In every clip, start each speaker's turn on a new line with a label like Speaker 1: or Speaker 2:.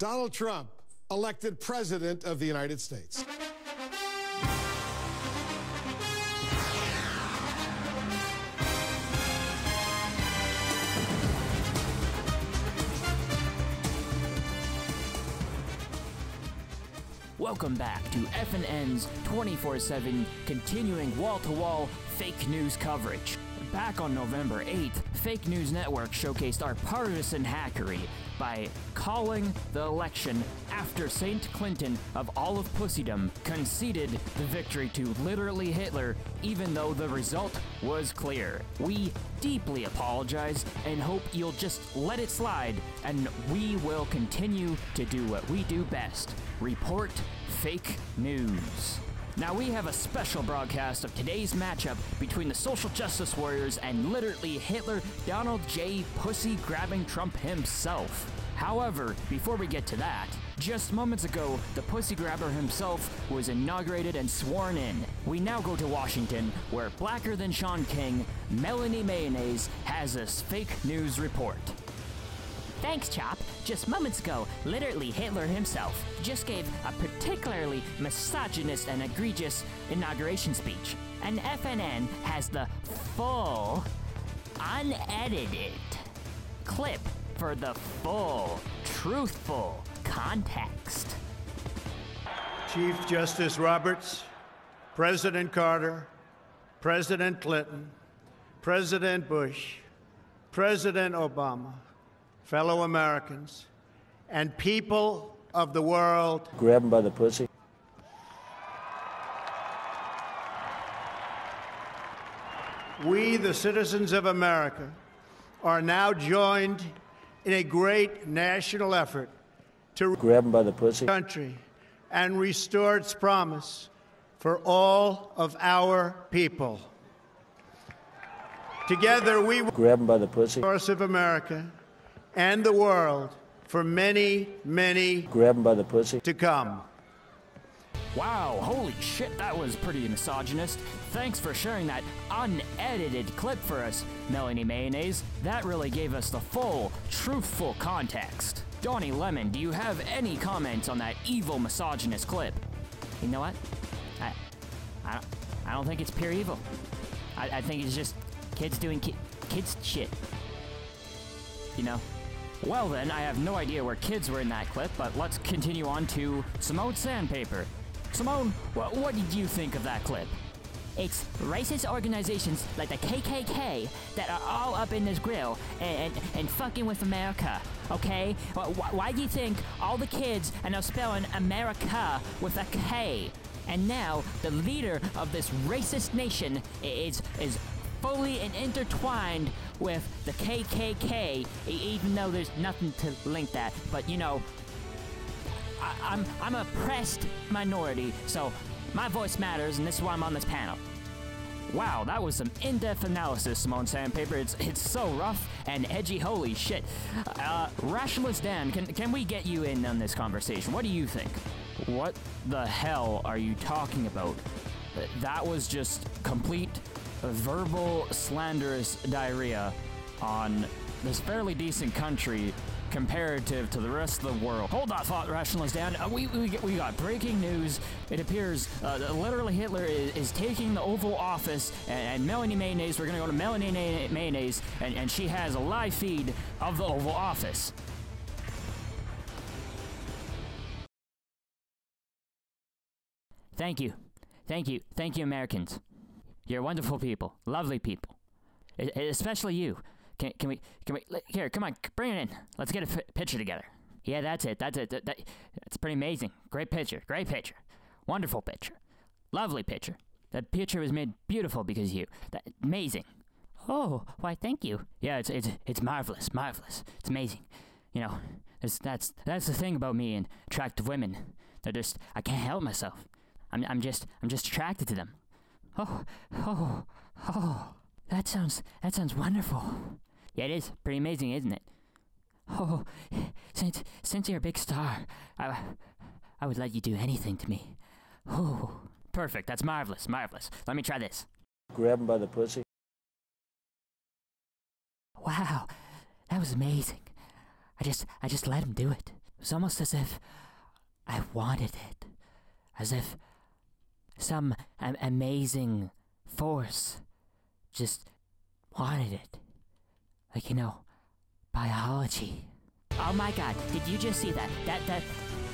Speaker 1: Donald Trump, elected President of the United States.
Speaker 2: Welcome back to FNN's 24/7 continuing wall-to-wall fake news coverage. Back on November 8th, Fake News Network showcased our partisan hackery by calling the election after St. Clinton of all of pussydom conceded the victory to literally Hitler, even though the result was clear. We deeply apologize and hope you'll just let it slide, and we will continue to do what we do best: report fake news. Now we have a special broadcast of today's matchup between the social justice warriors and literally Hitler, Donald J. Pussy-grabbing Trump himself. However, before we get to that, just moments ago, the pussy grabber himself was inaugurated and sworn in. We now go to Washington, where blacker than Sean King, Melanie Mayonnaise has this fake news report.
Speaker 3: Thanks, Chop. Just moments ago, literally Hitler himself just gave a particularly misogynist and egregious inauguration speech. And FNN has the full, unedited clip for the full, truthful context.
Speaker 4: Chief Justice Roberts, President Carter, President Clinton, President Bush, President Obama, fellow Americans, and people of the world.
Speaker 5: Grab him by the pussy.
Speaker 4: We, the citizens of America, are now joined in a great national effort to
Speaker 5: grab him by the pussy.
Speaker 4: Country and restore its promise for all of our people. Together, we will
Speaker 5: grab him by the pussy.
Speaker 4: Source of America and the world for many, many
Speaker 5: grab him by the pussy
Speaker 4: to come.
Speaker 2: Wow, holy shit, that was pretty misogynist. Thanks for sharing that unedited clip for us, Melanie Mayonnaise. That really gave us the full, truthful context. Donnie Lemon, do you have any comments on that evil misogynist clip?
Speaker 3: You know what? I don't think it's pure evil. I think it's just kids doing kids shit. You know?
Speaker 2: Well then, I have no idea where kids were in that clip, but let's continue on to Simone Sandpaper. Simone, what did you think of that clip?
Speaker 3: It's racist organizations like the KKK that are all up in this grill and fucking with America, okay? Why do you think all the kids are now spelling America with a K? And now the leader of this racist nation is fully and intertwined with the KKK, even though there's nothing to link that. But you know, I'm a oppressed minority, so my voice matters, and this is why I'm on this panel.
Speaker 2: Wow, that was some in-depth analysis, Simone Sandpaper. It's so rough and edgy, holy shit. Rationalist Dan, can we get you in on this conversation? What do you think? What the hell are you talking about? That was just complete verbal slanderous diarrhea on this fairly decent country comparative to the rest of the world. Hold that thought, Rationalist Dan. We got breaking news. It appears literally Hitler is taking the Oval Office, and Melanie Mayonnaise, we're going to go to Melanie Mayonnaise, and she has a live feed of the Oval Office.
Speaker 3: Thank you, Americans. You're wonderful people, lovely people, especially you. Can we, here, come on, bring it in. Let's get a picture together. Yeah, that's it. That's pretty amazing. Great picture. Wonderful picture. Lovely picture. That picture was made beautiful because of you. Amazing. Oh, why, thank you.
Speaker 2: Yeah, it's marvelous. It's amazing. You know, that's the thing about me and attractive women. They're just, I can't help myself. I'm just attracted to them.
Speaker 3: Oh, that sounds wonderful.
Speaker 2: Yeah, it is pretty amazing, isn't it?
Speaker 3: Oh, since you're a big star, I would let you do anything to me. Oh,
Speaker 2: perfect. That's marvelous. Let me try this.
Speaker 5: Grab him by the pussy.
Speaker 3: Wow, that was amazing. I just let him do it. It was almost as if I wanted it. As if some amazing force just wanted it. Like, biology. Oh my god, did you just see that?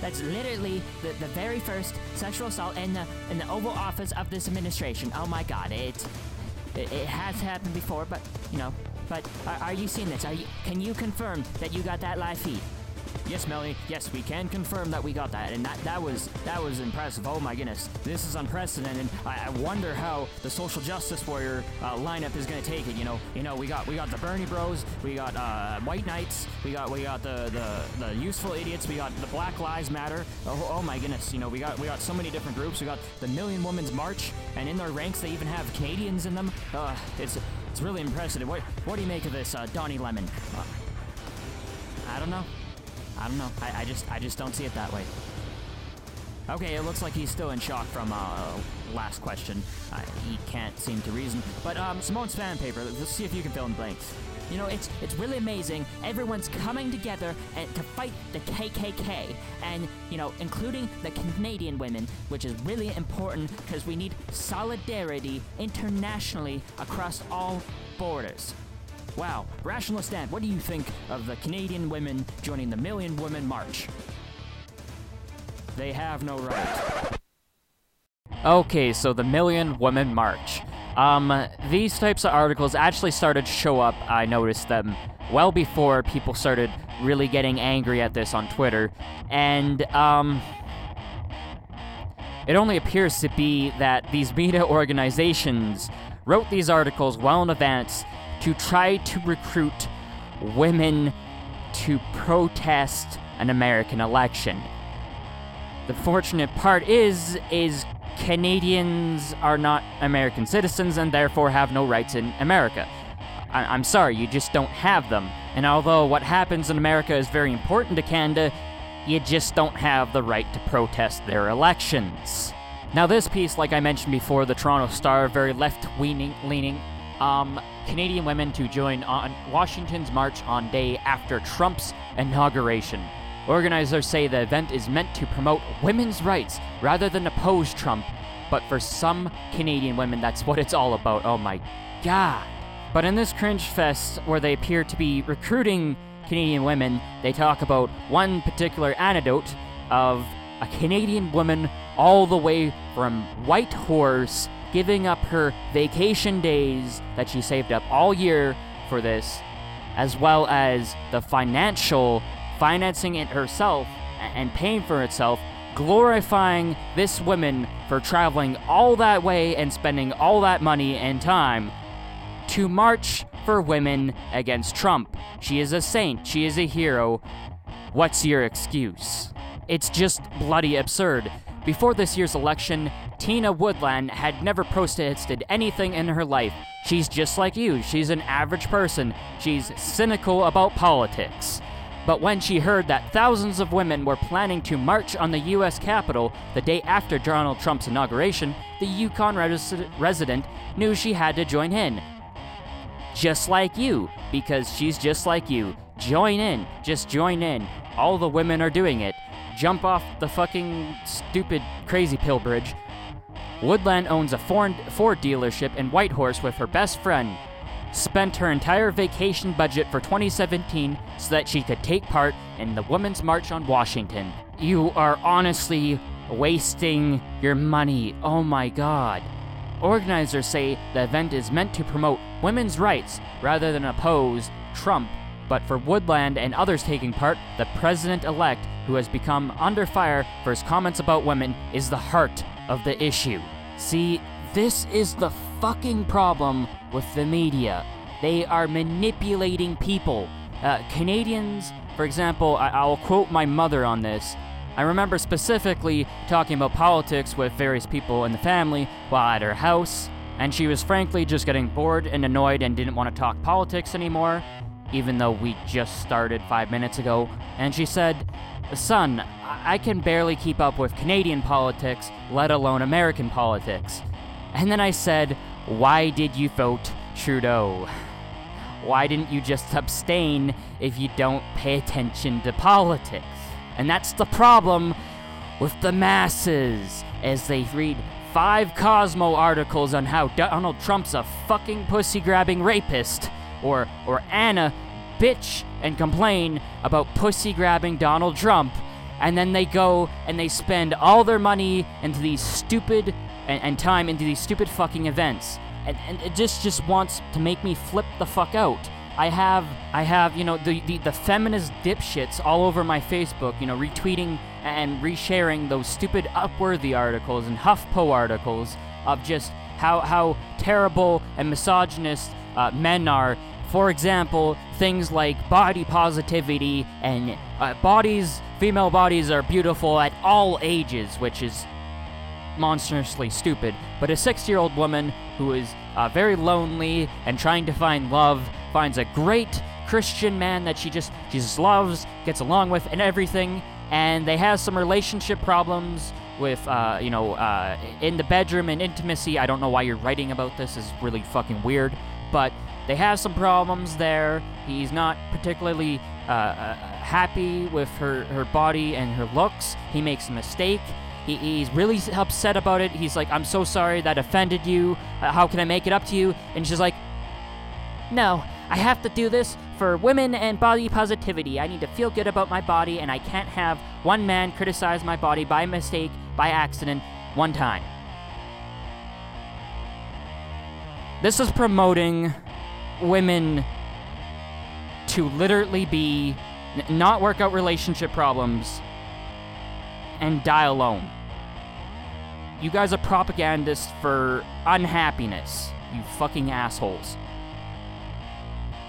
Speaker 3: That's literally the very first sexual assault in the Oval Office of this administration. Oh my god, it has happened before, but, but are you seeing this? Can you confirm that you got that live feed? Yes, Melanie. Yes, we can confirm that we got that, and that was impressive. Oh my goodness, this is unprecedented. I wonder how the social justice warrior lineup is going to take it. We got the Bernie Bros, we got White Knights, we got the useful idiots, we got the Black Lives Matter. Oh my goodness, we got so many different groups. We got the Million Womans March, and in their ranks they even have Canadians in them. It's really impressive. What do you make of this, Donnie Lemon? I don't know. I just don't see it that way. Okay, it looks like he's still in shock from last question. He can't seem to reason. But Simone's fan paper. Let's see if you can fill in blanks. It's really amazing. Everyone's coming together to fight the KKK, and including the Canadian women, which is really important because we need solidarity internationally across all borders. Wow, Rationalist Dan, what do you think of the Canadian women joining the Million Women March? They have no right. Okay, so the Million Women March. These types of articles actually started to show up. I noticed them well before people started really getting angry at this on Twitter. And, it only appears to be that these media organizations wrote these articles well in advance to try to recruit women to protest an American election. The fortunate part is Canadians are not American citizens and therefore have no rights in America. I'm sorry, you just don't have them. And although what happens in America is very important to Canada, you just don't have the right to protest their elections. Now this piece, like I mentioned before, the Toronto Star, very left-leaning, Canadian women to join on Washington's march on day after Trump's inauguration. Organizers say the event is meant to promote women's rights rather than oppose Trump, but for some Canadian women, that's what it's all about. Oh my god. But in this cringe fest, where they appear to be recruiting Canadian women, they talk about one particular anecdote of a Canadian woman all the way from Whitehorse giving up her vacation days that she saved up all year for this, as well as the financing it herself and paying for itself, glorifying this woman for traveling all that way and spending all that money and time to march for women against Trump. She is a saint. She is a hero. What's your excuse? It's just bloody absurd. Before this year's election, Tina Woodland had never protested anything in her life. She's just like you. She's an average person. She's cynical about politics. But when she heard that thousands of women were planning to march on the U.S. Capitol the day after Donald Trump's inauguration, the Yukon resident knew she had to join in. Just like you, because she's just like you. Join in. Just join in. All the women are doing it. Jump off the fucking stupid crazy pill bridge. Woodland owns a Ford dealership in Whitehorse with her best friend. Spent her entire vacation budget for 2017 so that she could take part in the Women's March on Washington. You are honestly wasting your money. Oh my god. Organizers say the event is meant to promote women's rights rather than oppose Trump. But for Woodland and others taking part, the president-elect, who has become under fire for his comments about women, is the heart of the issue. See, this is the fucking problem with the media. They are manipulating people. Canadians, for example, I'll quote my mother on this. I remember specifically talking about politics with various people in the family while at her house, and she was frankly just getting bored and annoyed and didn't want to talk politics anymore, even though we just started 5 minutes ago, and she said, "Son, I can barely keep up with Canadian politics, let alone American politics." And then I said, "Why did you vote Trudeau? Why didn't you just abstain if you don't pay attention to politics?"
Speaker 2: And that's the problem with the masses, as they read 5 Cosmo articles on how Donald Trump's a fucking pussy-grabbing rapist, or Anna bitch and complain about pussy-grabbing Donald Trump, and then they go and they spend all their money into these stupid and time into these stupid fucking events. And it just wants to make me flip the fuck out. I have, you know, the feminist dipshits all over my Facebook, you know, retweeting and resharing those stupid Upworthy articles and HuffPo articles of just how terrible and misogynist men are. For example, things like body positivity and female bodies are beautiful at all ages, which is monstrously stupid. But a 6-year-old woman who is very lonely and trying to find love finds a great Christian man that she just loves, gets along with, and everything. And they have some relationship problems with, in the bedroom and intimacy. I don't know why you're writing about this. It's really fucking weird. But they have some problems there. He's not particularly happy with her body and her looks. He makes a mistake. He's really upset about it. He's like, I'm so sorry that offended you. How can I make it up to you? And she's like, no, I have to do this for women and body positivity. I need to feel good about my body, and I can't have one man criticize my body by mistake, by accident, one time. This is promoting women to literally be, not work out relationship problems, and die alone. You guys are propagandists for unhappiness, you fucking assholes.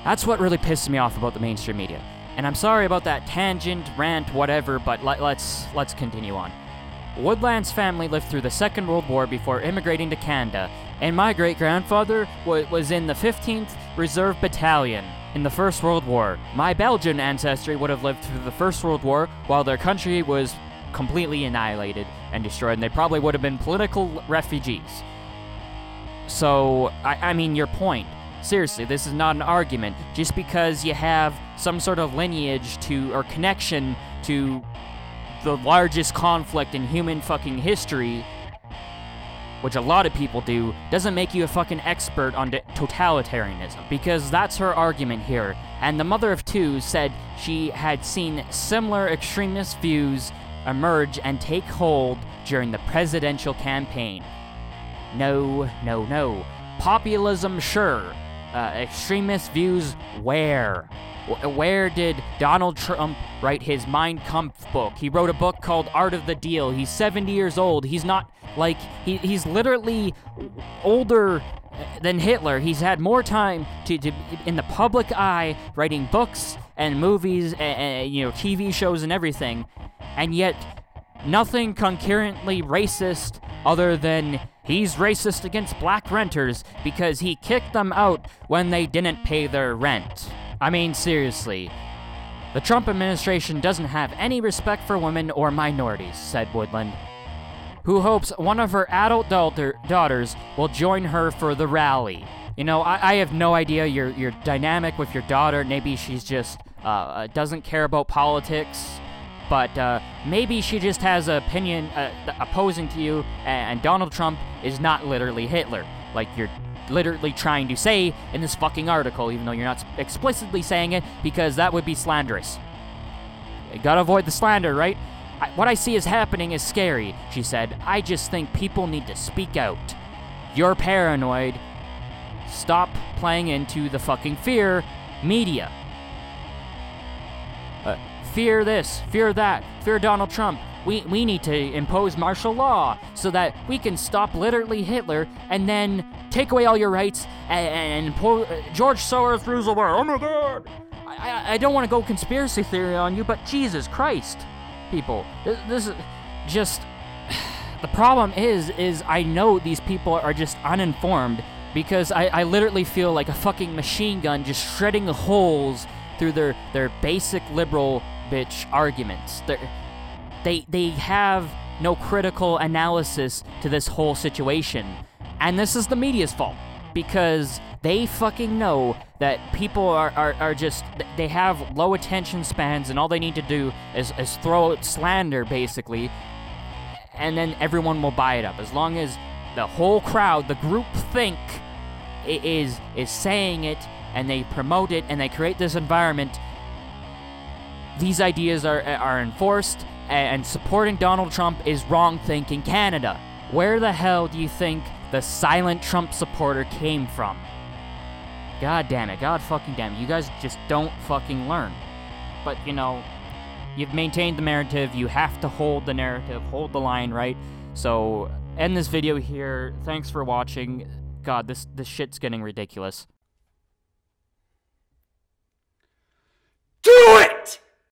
Speaker 2: That's what really pisses me off about the mainstream media. And I'm sorry about that tangent, rant, whatever, but let's continue on. Woodland's family lived through the Second World War before immigrating to Canada, and my great-grandfather was in the 15th Reserve Battalion in the First World War. My Belgian ancestry would have lived through the First World War while their country was completely annihilated and destroyed, and they probably would have been political refugees. So, I mean, your point. Seriously, this is not an argument. Just because you have some sort of lineage to, or connection to the largest conflict in human fucking history, which a lot of people do, doesn't make you a fucking expert on totalitarianism. Because that's her argument here. And the mother of two said she had seen similar extremist views emerge and take hold during the presidential campaign. No. Populism, sure. Extremist views, where? Where did Donald Trump write his Mein Kampf book? He wrote a book called Art of the Deal. He's 70 years old. He's not, like, he's literally older than Hitler. He's had more time to in the public eye, writing books and movies and TV shows and everything. And yet, nothing concurrently racist other than he's racist against black renters because he kicked them out when they didn't pay their rent. I mean, seriously. The Trump administration doesn't have any respect for women or minorities, said Woodland, who hopes one of her adult daughters will join her for the rally. You know, I have no idea your dynamic with your daughter. Maybe she's just doesn't care about politics. But maybe she just has an opinion opposing to you, and Donald Trump is not literally Hitler, like you're literally trying to say in this fucking article, even though you're not explicitly saying it, because that would be slanderous. You gotta avoid the slander, right? What I see is happening is scary, she said. I just think people need to speak out. You're paranoid. Stop playing into the fucking fear media. Fear this, fear that, fear Donald Trump. We need to impose martial law so that we can stop literally Hitler and then take away all your rights and George Soros rules the world. Oh my God! I don't want to go conspiracy theory on you, but Jesus Christ, people. This is just... The problem is I know these people are just uninformed because I literally feel like a fucking machine gun just shredding holes through their basic liberal bitch arguments. They have no critical analysis to this whole situation. And this is the media's fault, because They fucking know that people are just, they have low attention spans, and all they need to do is throw out slander, basically, and then everyone will buy it up. As long as the whole crowd, the group think, is saying it, and they promote it, and they create this environment, these ideas are enforced, and supporting Donald Trump is wrong thinking Canada. Where the hell do you think the silent Trump supporter came from? God damn it, God fucking damn it, you guys just don't fucking learn. But, you know, you've maintained the narrative, you have to hold the narrative, hold the line, right? So, end this video here, thanks for watching. God, this shit's getting ridiculous.
Speaker 1: Do it!